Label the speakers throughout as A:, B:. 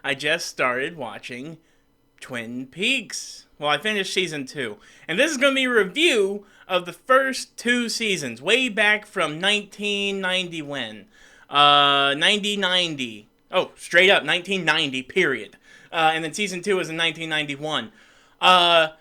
A: I just started watching Twin Peaks. Well, I finished season 2. And this is going to be a review of the first 2 seasons, way back from 1990 when? 1990. Oh, straight up, 1990, period. And then season 2 was in 1991. And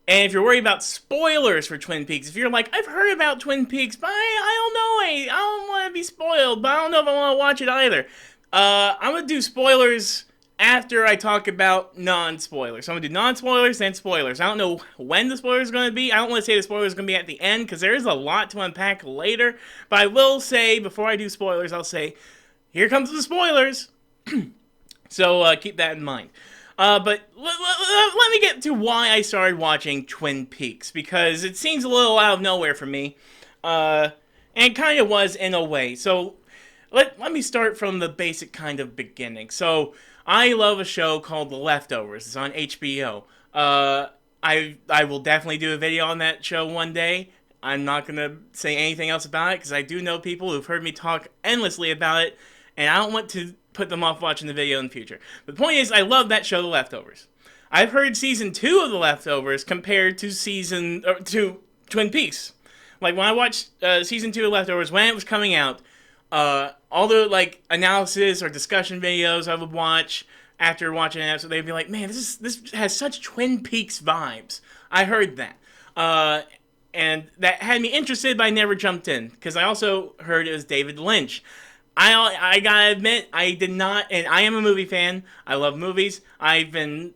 A: if you're worried about spoilers for Twin Peaks, if you're like, I've heard about Twin Peaks, but I don't know, I don't want to be spoiled, but I don't know if I want to watch it either. I'm going to do spoilers after I talk about non-spoilers. So I'm going to do non-spoilers, then spoilers. I don't know when the spoilers are going to be. I don't want to say the spoilers are going to be at the end, because there is a lot to unpack later. But I will say, before I do spoilers, I'll say, here comes the spoilers. So keep that in mind. But let me get to why I started watching Twin Peaks, because it seems a little out of nowhere for me. And it kind of was in a way. So let me start from the basic kind of beginning. So I love a show called The Leftovers. It's on HBO. I will definitely do a video on that show one day. I'm not going to say anything else about it, because I do know people who've heard me talk endlessly about it, and I don't want to put them off watching the video in the future. But the point is, I love that show, The Leftovers. I've heard season 2 of The Leftovers compared to to Twin Peaks. Like, when I watched season 2 of Leftovers, when it was coming out, all the analysis or discussion videos I would watch after watching an episode, they'd be like, "Man, this has such Twin Peaks vibes." I heard that, and that had me interested, but I never jumped in, because I also heard it was David Lynch. I gotta admit, I did not, and I am a movie fan. I love movies. I've been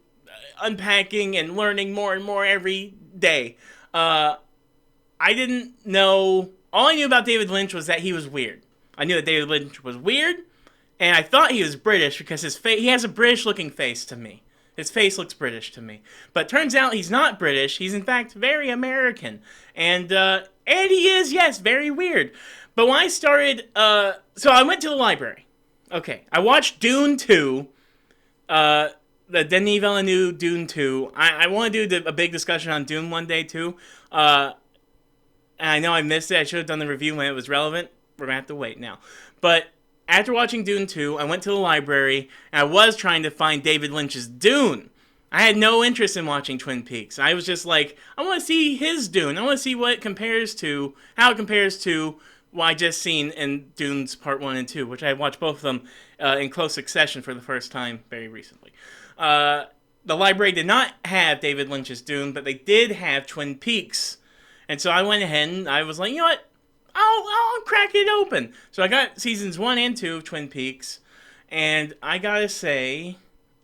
A: unpacking and learning more and more every day. I didn't know, all I knew about David Lynch was that he was weird. I knew that David Lynch was weird, and I thought he was British, because he has a British-looking face to me. His face looks British to me. But turns out he's not British. He's, in fact, very American. And he is, yes, very weird. But when I started, so I went to the library. Okay, I watched Dune 2, the Denis Villeneuve Dune 2. I want to do a big discussion on Dune one day, too. And I know I missed it. I should have done the review when it was relevant. We're going to have to wait now. But after watching Dune 2, I went to the library, and I was trying to find David Lynch's Dune. I had no interest in watching Twin Peaks. I was just like, I want to see his Dune. I want to see what it compares to, how it compares to what I just seen in Dunes Part 1 and 2, which I watched both of them in close succession for the first time very recently. The library did not have David Lynch's Dune, but they did have Twin Peaks. And so I went ahead and I was like, you know what? I'll crack it open. So I got seasons 1 and 2 of Twin Peaks, and I gotta say,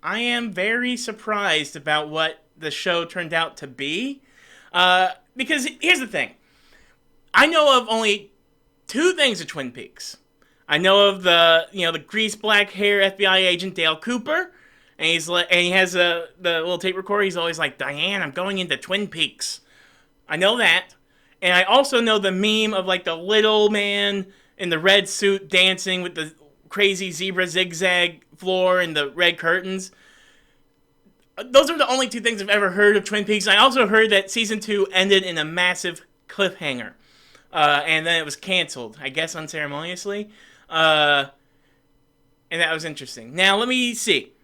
A: I am very surprised about what the show turned out to be. Because here's the thing. I know of only 2 things of Twin Peaks. I know of the greased black hair FBI agent Dale Cooper, and he has the little tape recorder. He's always like, "Diane, I'm going into Twin Peaks." I know that. And I also know the meme of the little man in the red suit dancing with the crazy zebra zigzag floor and the red curtains. Those are the only 2 things I've ever heard of Twin Peaks. I also heard that season 2 ended in a massive cliffhanger. And then it was canceled, I guess unceremoniously. And that was interesting. Now, let me see.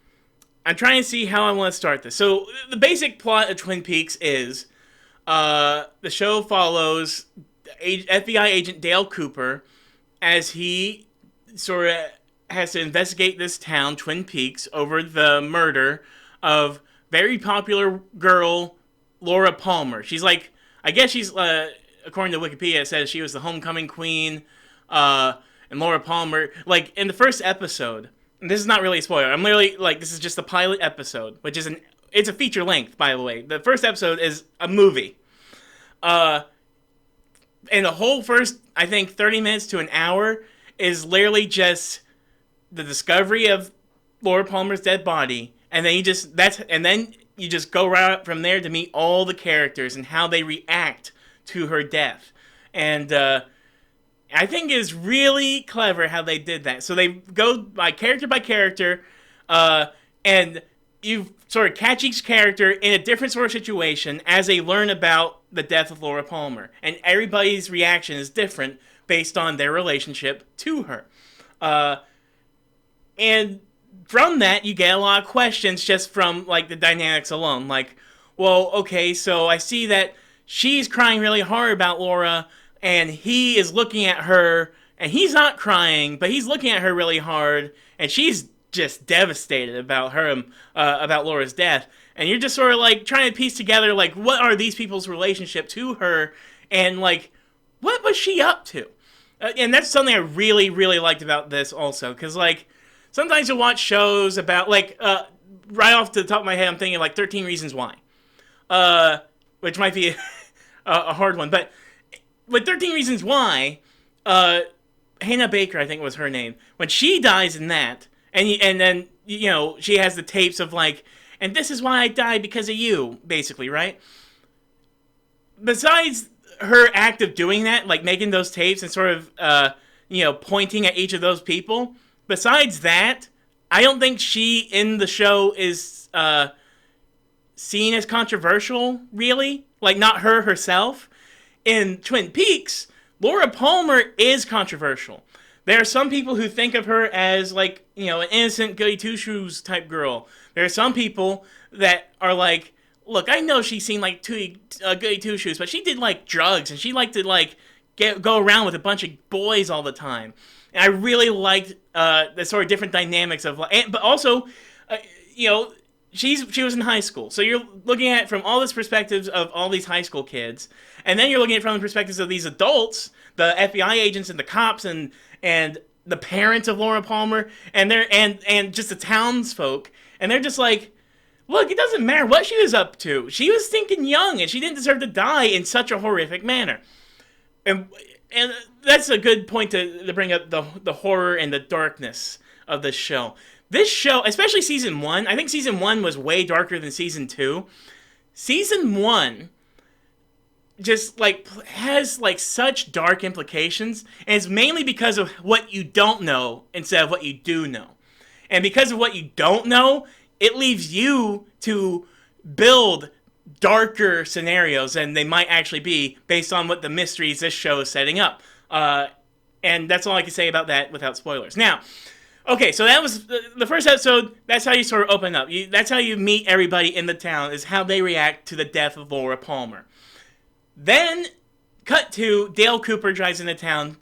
A: I'm trying to see how I want to start this. So, the basic plot of Twin Peaks is the show follows FBI agent Dale Cooper as he sort of has to investigate this town, Twin Peaks, over the murder of very popular girl Laura Palmer. She's I guess she's, according to Wikipedia, it says she was the homecoming queen, and Laura Palmer, in the first episode, and this is not really a spoiler, I'm literally, this is just the pilot episode, which is it's a feature length, by the way. The first episode is a movie. And the whole first, I think, 30 minutes to an hour is literally just the discovery of Laura Palmer's dead body, and then you just go right from there to meet all the characters and how they react to her death. And I think it's really clever how they did that. So they go by character, and you sort of catch each character in a different sort of situation as they learn about the death of Laura Palmer. And everybody's reaction is different based on their relationship to her. And from that, you get a lot of questions just from like the dynamics alone. Like, well, okay, so I see that she's crying really hard about Laura, and he is looking at her, and he's not crying, but he's looking at her really hard, and she's just devastated about about Laura's death. And you're just sort of like trying to piece together like what are these people's relationship to her, and like what was she up to? And that's something I really, really liked about this also, because like sometimes you watch shows about like right off the top of my head, I'm thinking like 13 Reasons Why, which might be a hard one, but with 13 Reasons Why, Hannah Baker, I think was her name, when she dies in that, and then she has the tapes of like, and this is why I died because of you, basically, right? Besides her act of doing that, like making those tapes and sort of, pointing at each of those people, besides that, I don't think she in the show is seen as controversial, really. Like, not her herself. In Twin Peaks, Laura Palmer is controversial. There are some people who think of her as, like, an innocent goody two-shoes type girl. There are some people that are like, look, I know she seemed like goody two-shoes, but she did, like, drugs, and she liked to, like, go around with a bunch of boys all the time. And I really liked the sort of different dynamics of, but also, she was in high school. So you're looking at it from all these perspectives of all these high school kids, and then you're looking at it from the perspectives of these adults, the FBI agents and the cops and the parents of Laura Palmer, and just the townsfolk, and they're just like, look, it doesn't matter what she was up to. She was stinking young, and she didn't deserve to die in such a horrific manner. And that's a good point to bring up the horror and the darkness of this show. This show, especially season 1, I think season 1 was way darker than season 2. Season 1 just like has like such dark implications, and it's mainly because of what you don't know instead of what you do know. And because of what you don't know, it leaves you to build darker scenarios than they might actually be based on what the mysteries this show is setting up. And that's all I can say about that without spoilers. Now, okay, so that was the first episode. That's how you sort of open up. That's how you meet everybody in the town, is how they react to the death of Laura Palmer. Then, cut to Dale Cooper drives into town.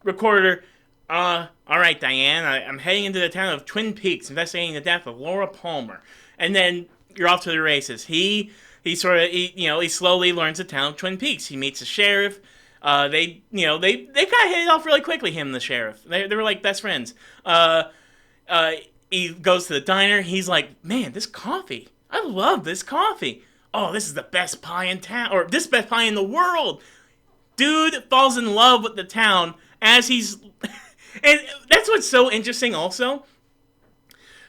A: Recorder, all right, Diane, I'm heading into the town of Twin Peaks, investigating the death of Laura Palmer. And then you're off to the races. He slowly learns the town of Twin Peaks. He meets the sheriff. They kind of hit it off really quickly, him and the sheriff. They were like best friends. He goes to the diner. He's like, man, this coffee. I love this coffee. Oh, this is the best pie in town, or this best pie in the world. Dude falls in love with the town as he's, and that's what's so interesting also.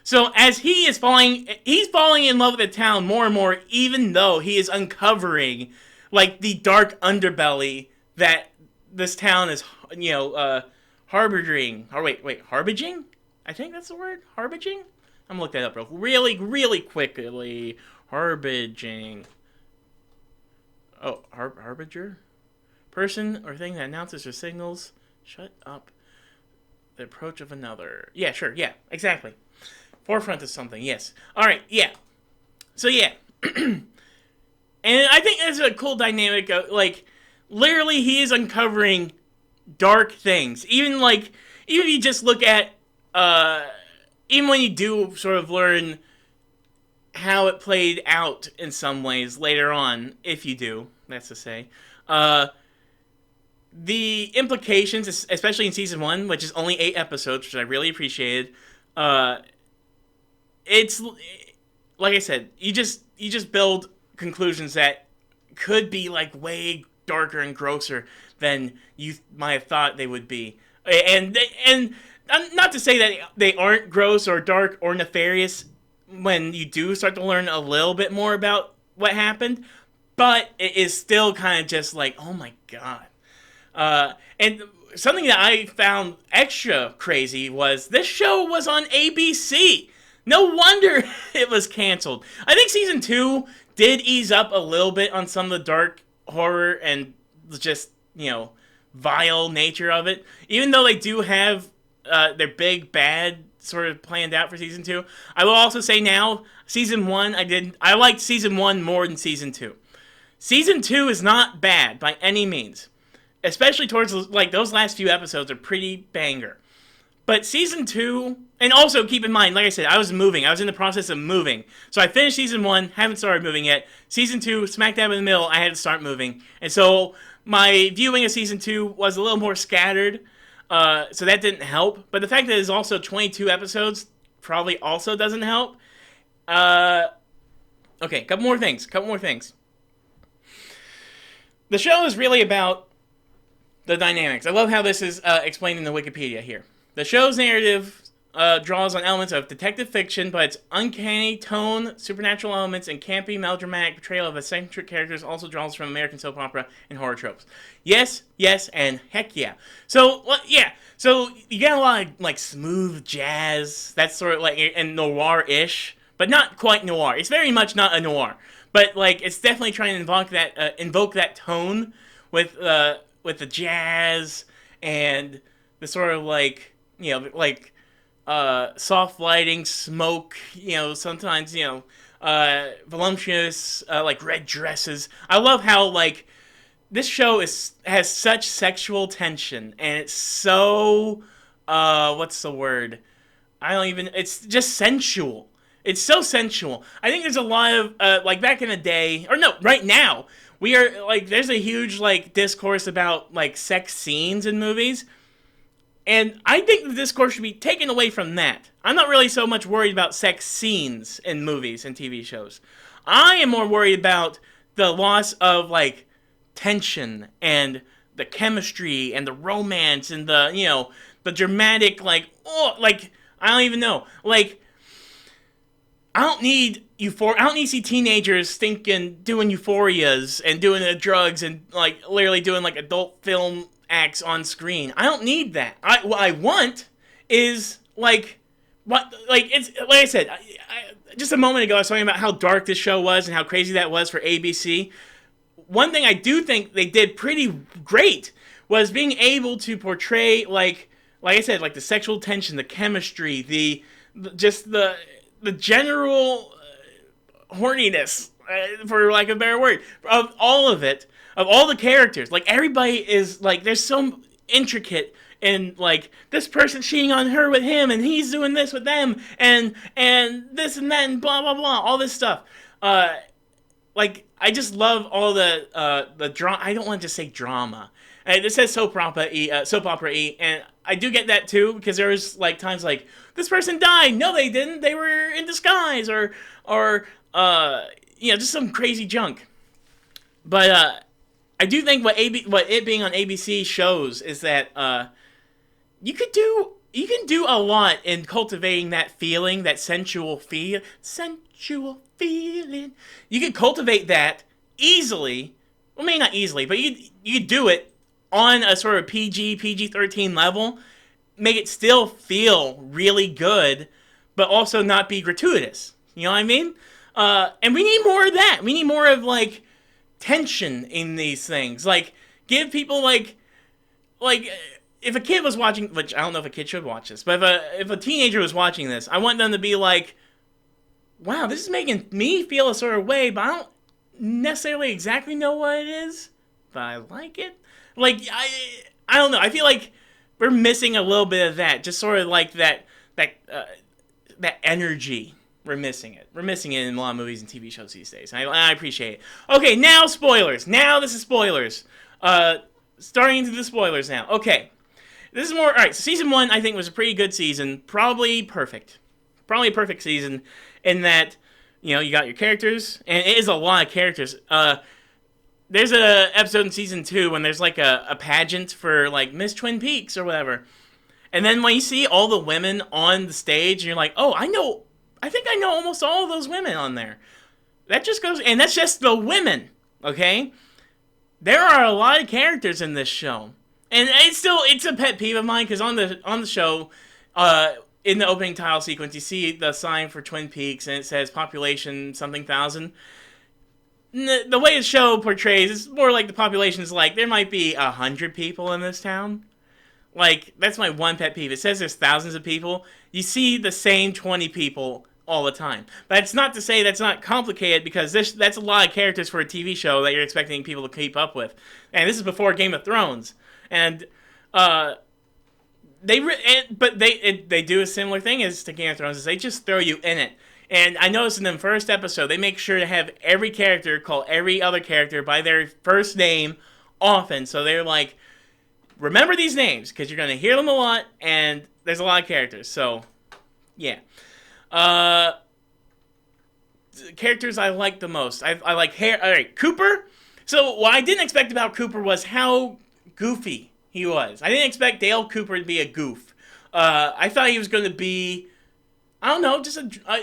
A: So as he's falling in love with the town more and more, even though he is uncovering like the dark underbelly that this town is, harboring. Or harbinging? I think that's the word. Harbinging? I'm gonna look that up really, really quickly. Harbinging. Oh, harbinger? Person or thing that announces or signals. Shut up. The approach of another. Yeah, sure. Yeah, exactly. Forefront of something. Yes. All right. Yeah. So yeah. And I think that's a cool dynamic of, like, literally he is uncovering dark things. Even if you just look at, even when you do sort of learn how it played out in some ways later on, if you do, that's to say, the implications, especially in season 1, which is only 8 episodes, which I really appreciated, it's, like I said, you just build conclusions that could be like way darker and grosser than you might have thought they would be. And not to say that they aren't gross or dark or nefarious when you do start to learn a little bit more about what happened, but it is still kind of just like, oh my god. And something that I found extra crazy was this show was on ABC. No wonder it was canceled. I think season 2 did ease up a little bit on some of the dark horror and just, vile nature of it. Even though they do have their big bad sort of planned out for season 2. I will also say now, season 1, I liked season 1 more than season 2. Season 2 is not bad by any means. Especially towards, like, those last few episodes are pretty banger. But season 2, and also keep in mind, like I said, I was moving. I was in the process of moving. So I finished season 1, haven't started moving yet. Season 2, smack dab in the middle, I had to start moving. And so my viewing of season 2 was a little more scattered. So that didn't help. But the fact that it's also 22 episodes probably also doesn't help. Okay, couple more things. The show is really about the dynamics. I love how this is explained in the Wikipedia here. The show's narrative draws on elements of detective fiction, but its uncanny tone, supernatural elements, and campy, melodramatic portrayal of eccentric characters also draws from American soap opera and horror tropes. Yes, and heck yeah. So, yeah. So, you get a lot of, like, smooth jazz. That's sort of, like, and noir-ish. But not quite noir. It's very much not a noir. But, like, it's definitely trying to invoke that tone with the jazz and the sort of, like, you know, like, soft lighting, smoke, you know, sometimes, you know, voluptuous, like, red dresses. I love how, like, this show has such sexual tension, and it's so, what's the word? It's just sensual. It's so sensual. I think there's a lot of, like, back in the day, or no, right now, we are, like, there's a huge, like, discourse about, like, sex scenes in movies. And I think the discourse should be taken away from that. I'm not really so much worried about sex scenes in movies and TV shows. I am more worried about the loss of, like, tension and the chemistry and the romance and the, you know, the dramatic, like, I don't even know. Like, I don't need to see teenagers doing euphorias and doing the drugs and, like, literally doing, like, adult film acts on screen. I don't need that. What I want is, like, it's, like I said, just a moment ago I was talking about how dark this show was and how crazy that was for ABC. One thing I do think they did pretty great was being able to portray, like I said, like, the sexual tension, the chemistry, the general horniness, for lack of a better word, of all of it. Of all the characters, like, everybody is, like, there's so intricate, and, like, this person's cheating on her with him, and he's doing this with them, and this and that, and blah, blah, blah, all this stuff. Like, I just love all the drama. I don't want to just say drama. This says soap opera-y, and I do get that, too, because there was, like, times like, this person died, no, they didn't, they were in disguise, or you know, just some crazy junk. But, I do think what it being on ABC shows is that you can do a lot in cultivating that feeling, that sensual feeling. You can cultivate that easily. Well, maybe not easily, but you do it on a sort of PG-13 level. Make it still feel really good, but also not be gratuitous. You know what I mean? And we need more of that. We need more of, like, tension in these things. Like, give people, like if a kid was watching, which I don't know if a kid should watch this, but if a teenager was watching this, I want them to be like, wow, this is making me feel a sort of way, but I don't necessarily exactly know what it is, but I like it. Like, I don't know. I feel like we're missing a little bit of that, just sort of like that energy. We're missing it. We're missing it in a lot of movies and TV shows these days. I appreciate it. Okay, now spoilers. Now this is spoilers. Starting into the spoilers now. Okay. This is more... Alright, so season 1, I think, was a pretty good season. Probably perfect. Probably a perfect season in that, you know, you got your characters, and it is a lot of characters. There's an episode in season 2 when there's, like, a pageant for, like, Miss Twin Peaks or whatever. And then when you see all the women on the stage, you're like, oh, I think I know almost all of those women on there. That just goes... And that's just the women, okay? There are a lot of characters in this show. And it's a pet peeve of mine, because on the show, in the opening title sequence, you see the sign for Twin Peaks, and it says population something thousand. The way the show portrays, it's more like the population is like, there might be 100 people in this town. Like, that's my one pet peeve. It says there's thousands of people. You see the same 20 people all the time. But it's not to say that's not complicated, because that's a lot of characters for a TV show that you're expecting people to keep up with. And this is before Game of Thrones. And uh, they do a similar thing as to Game of Thrones, is they just throw you in it. And I noticed in the first episode, they make sure to have every character call every other character by their first name often. So they're like, remember these names, because you're going to hear them a lot, and there's a lot of characters. So, yeah. Characters I like the most. I like Alright, Cooper. So, what I didn't expect about Cooper was how goofy he was. I didn't expect Dale Cooper to be a goof. I thought he was going to be, I don't know, just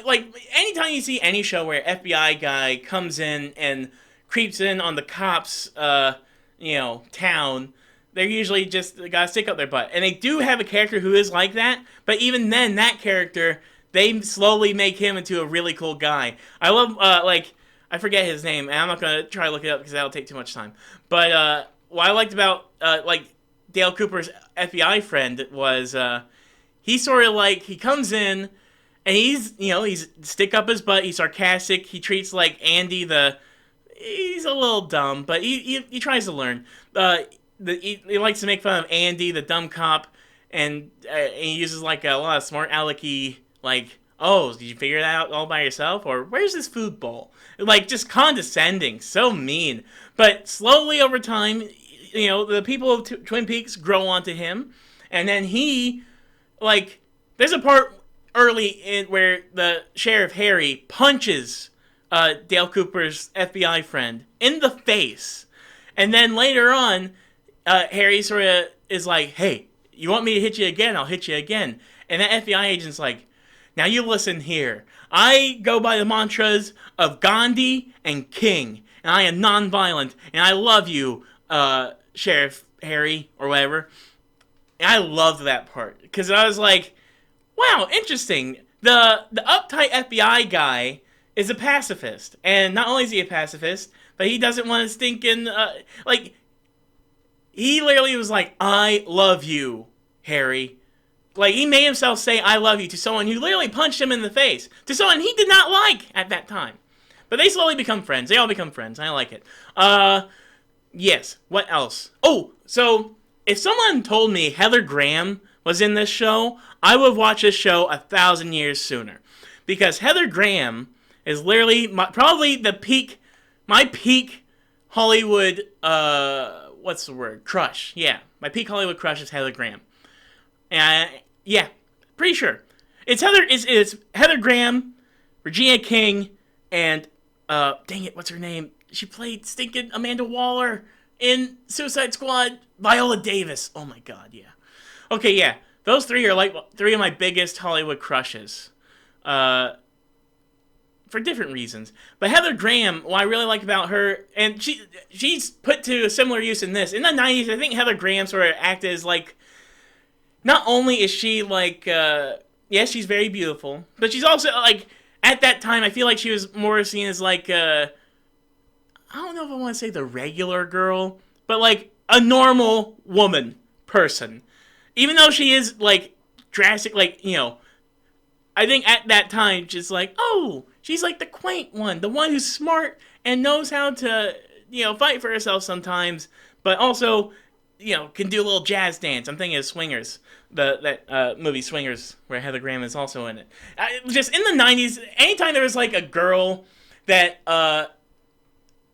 A: like, anytime you see any show where an FBI guy comes in and creeps in on the cops, town, they're usually just gotta stick up their butt. And they do have a character who is like that, but even then, that character, they slowly make him into a really cool guy. I love, I forget his name, and I'm not gonna try to look it up because that'll take too much time. But, what I liked about, Dale Cooper's FBI friend was, he's sort of like, he comes in, and he's stick up his butt, he's sarcastic, he treats, Andy he's a little dumb, but he tries to learn. He likes to make fun of Andy, the dumb cop, and he uses, a lot of smart alecky, oh, did you figure that out all by yourself? Or, where's this food bowl? Just condescending, so mean. But slowly over time, the people of Twin Peaks grow onto him, and then he, there's a part early in where the Sheriff Harry punches Dale Cooper's FBI friend in the face. And then later on, Harry sort of is like, hey, you want me to hit you again? I'll hit you again. And that FBI agent's like, now you listen here. I go by the mantras of Gandhi and King, and I am nonviolent, and I love you, Sheriff Harry, or whatever. And I loved that part, because I was like, wow, interesting. The uptight FBI guy is a pacifist, and not only is he a pacifist, but he doesn't want to stinking, he literally was like, I love you, Harry. He made himself say, I love you to someone who literally punched him in the face. To someone he did not like at that time. But they slowly become friends. They all become friends. I like it. Yes. What else? Oh, so, if someone told me Heather Graham was in this show, I would watch this show 1,000 years sooner. Because Heather Graham is literally probably my peak Hollywood, what's the word? Crush. Yeah. My peak Hollywood crush is Heather Graham. And, yeah. Pretty sure. It's Heather Graham, Regina King, and, dang it, what's her name? She played stinking Amanda Waller in Suicide Squad. Viola Davis. Oh my god, yeah. Okay, yeah. Those three are three of my biggest Hollywood crushes. For different reasons. But Heather Graham, what I really like about her, and she's put to a similar use in this. In the 90s, I think Heather Graham sort of acted as not only is she yes, she's very beautiful, but she's also at that time, I feel like she was more seen as I don't know if I want to say the regular girl, but a normal woman person. Even though she is drastic, I think at that time, just oh, she's the quaint one, the one who's smart and knows how to, fight for herself sometimes, but also, can do a little jazz dance. I'm thinking of Swingers, that movie Swingers, where Heather Graham is also in it. Just in the 90s, anytime there was a girl that,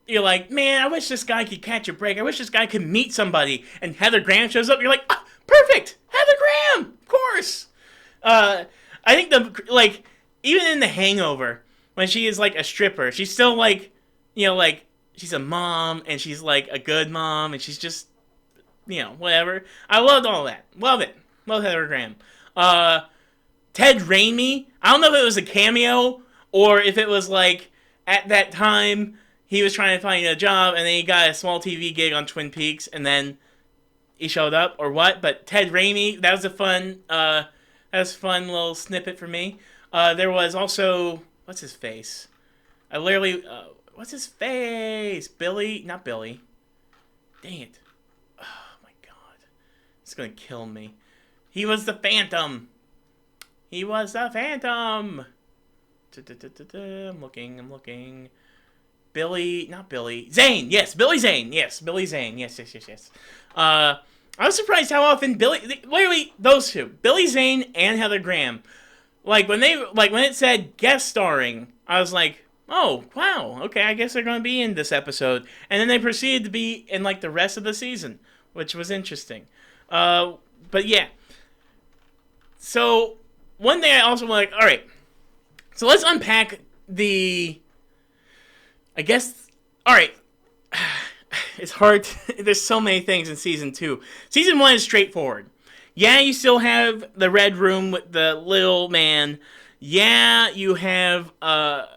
A: you're like, man, I wish this guy could catch a break. I wish this guy could meet somebody. And Heather Graham shows up. You're like, ah, perfect, Heather Graham, of course. I think even in The Hangover, when she is a stripper, she's still she's a mom, and she's a good mom, and she's just, whatever. I loved all that. Love it. Love Heather Graham. Ted Raimi, I don't know if it was a cameo, or if it was at that time, he was trying to find a job, and then he got a small TV gig on Twin Peaks, and then he showed up, or what. But Ted Raimi, that was a fun little snippet for me. There was also, what's his face? What's his face? Billy, not Billy. Dang it. Oh my god. It's gonna kill me. He was the Phantom. He was the Phantom. I'm looking. Not Billy. Zane. Yes, Billy Zane. Yes, Billy Zane. Yes. I was surprised how often literally those two, Billy Zane and Heather Graham, when it said guest starring, I was like, oh wow, okay, I guess they're going to be in this episode, and then they proceeded to be in the rest of the season, which was interesting. But yeah. So one thing I also all right, so let's unpack I guess, all right. It's hard. There's so many things in Season 2. Season 1 is straightforward. Yeah, you still have the Red Room with the little man. Yeah, you have, well,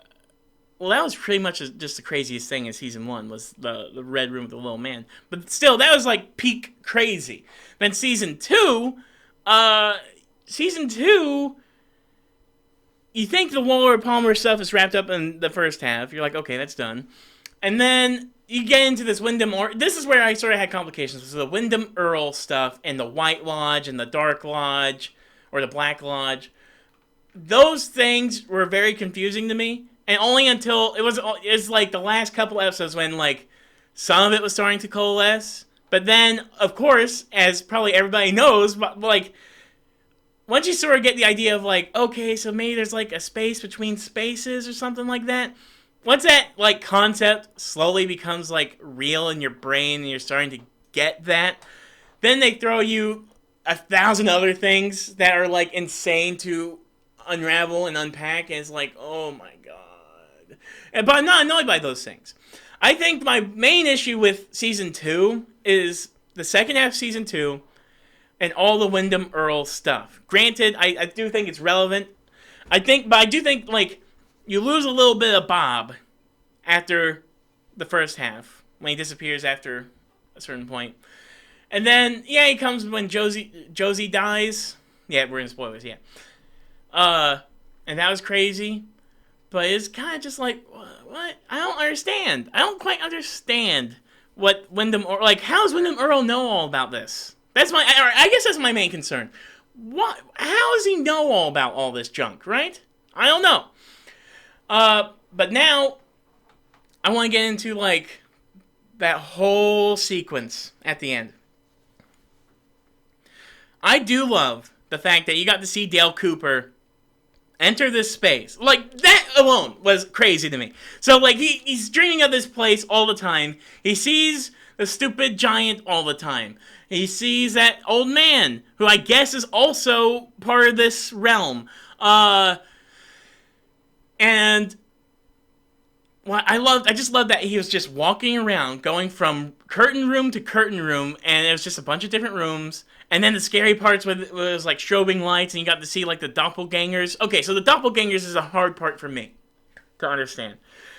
A: that was pretty much just the craziest thing in Season 1 was the Red Room with the little man. But still, that was peak crazy. Then Season 2, you think the Waller Palmer stuff is wrapped up in the first half. You're like, okay, that's done. And then you get into this this is where I sort of had complications. So the Wyndham Earl stuff and the White Lodge and the Dark Lodge or the Black Lodge. Those things were very confusing to me. And only until it was the last couple episodes when some of it was starting to coalesce. But then, of course, as probably everybody knows, once you sort of get the idea of okay, so maybe there's a space between spaces or something like that. Once that concept slowly becomes real in your brain and you're starting to get that, then they throw you 1,000 other things that are insane to unravel and unpack, and it's oh my god. But I'm not annoyed by those things. I think my main issue with Season 2 is the second half of Season 2 and all the Wyndham Earl stuff. Granted, I do think it's relevant. But I do think, you lose a little bit of Bob after the first half, when he disappears after a certain point. And then, yeah, he comes when Josie dies. Yeah, we're in spoilers, yeah. And that was crazy. But it's kind of just what? I don't understand. I don't quite understand what Wyndham Earl... how does Wyndham Earl know all about this? I guess that's my main concern. What? How does he know all about all this junk, right? I don't know. But now, I want to get into, that whole sequence at the end. I do love the fact that you got to see Dale Cooper enter this space. That alone was crazy to me. So, he's dreaming of this place all the time. He sees the stupid giant all the time. He sees that old man, who I guess is also part of this realm. And I just love that he was just walking around, going from curtain room to curtain room, and it was just a bunch of different rooms. And then the scary parts was strobing lights, and you got to see the doppelgangers. Okay, so the doppelgangers is a hard part for me to understand.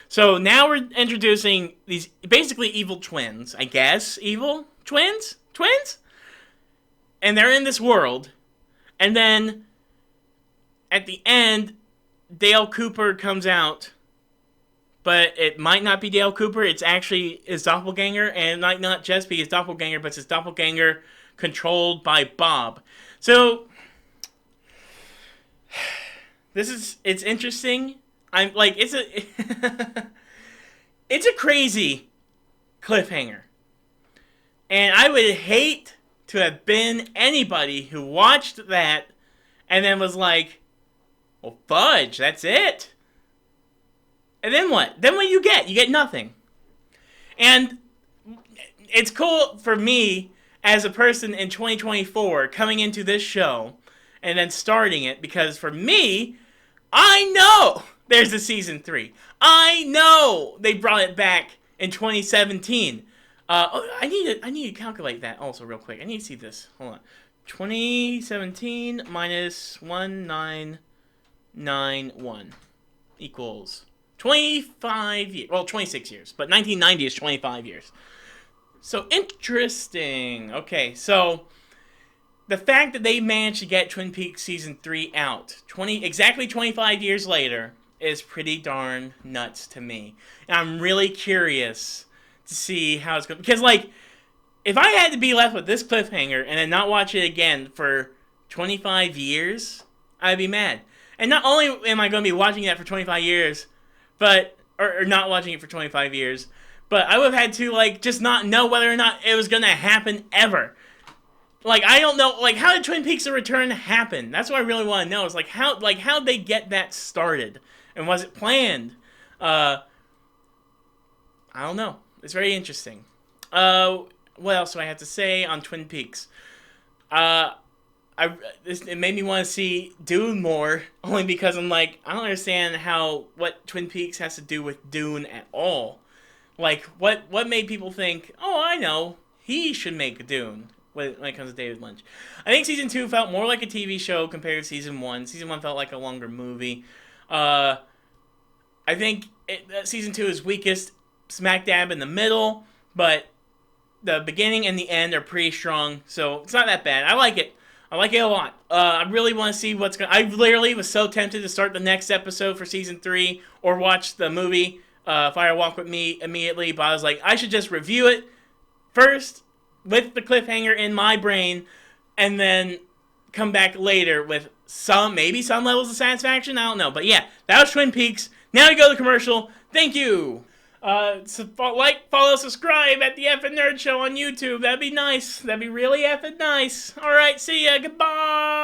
A: So now we're introducing these basically evil twins, I guess. Evil twins? Twins? And they're in this world. And then at the end, Dale Cooper comes out. But it might not be Dale Cooper. It's actually his doppelganger. And it might not just be his doppelganger, but it's his doppelganger controlled by Bob. So it's interesting. It's a crazy cliffhanger. And I would hate to have been anybody who watched that and then was like, well, fudge, that's it. And then what? Then what you get? You get nothing. And it's cool for me as a person in 2024 coming into this show and then starting it, because for me, I know there's a season 3. I know they brought it back in 2017. I need to calculate that also real quick. I need to see this. Hold on. 2017 minus 1991 equals 25 years. Well, 26 years, but 1990 is 25 years. So interesting. Okay, so the fact that they managed to get Twin Peaks season 3 out exactly 25 years later is pretty darn nuts to me. And I'm really curious to see how it's going, because if I had to be left with this cliffhanger and then not watch it again for 25 years, I'd be mad. And not only am I going to be watching that for 25 years, but or not watching it for 25 years, but I would have had to like just not know whether or not it was going to happen ever. Like I don't know, like how did Twin Peaks: The Return happen? That's what I really want to know. Is like how'd they get that started, and was it planned? I don't know. It's very interesting. What else do I have to say on Twin Peaks? It made me want to see Dune more, only because I'm like, I don't understand what Twin Peaks has to do with Dune at all. Like, what made people think, oh, I know, he should make a Dune when it comes to David Lynch. I think season 2 felt more like a TV show compared to season 1. Season 1 felt like a longer movie. I think season 2 is weakest smack dab in the middle, but the beginning and the end are pretty strong, so it's not that bad. I like it. I like it a lot. I really want to see what's going to... I literally was so tempted to start the next episode for season 3 or watch the movie Fire Walk With Me immediately, but I was like, I should just review it first with the cliffhanger in my brain and then come back later with maybe some levels of satisfaction. I don't know. But yeah, that was Twin Peaks. Now we go to commercial. Thank you. Follow, subscribe at the Effin Nerd Show on YouTube. That'd be nice. That'd be really effing nice. Alright, see ya. Goodbye.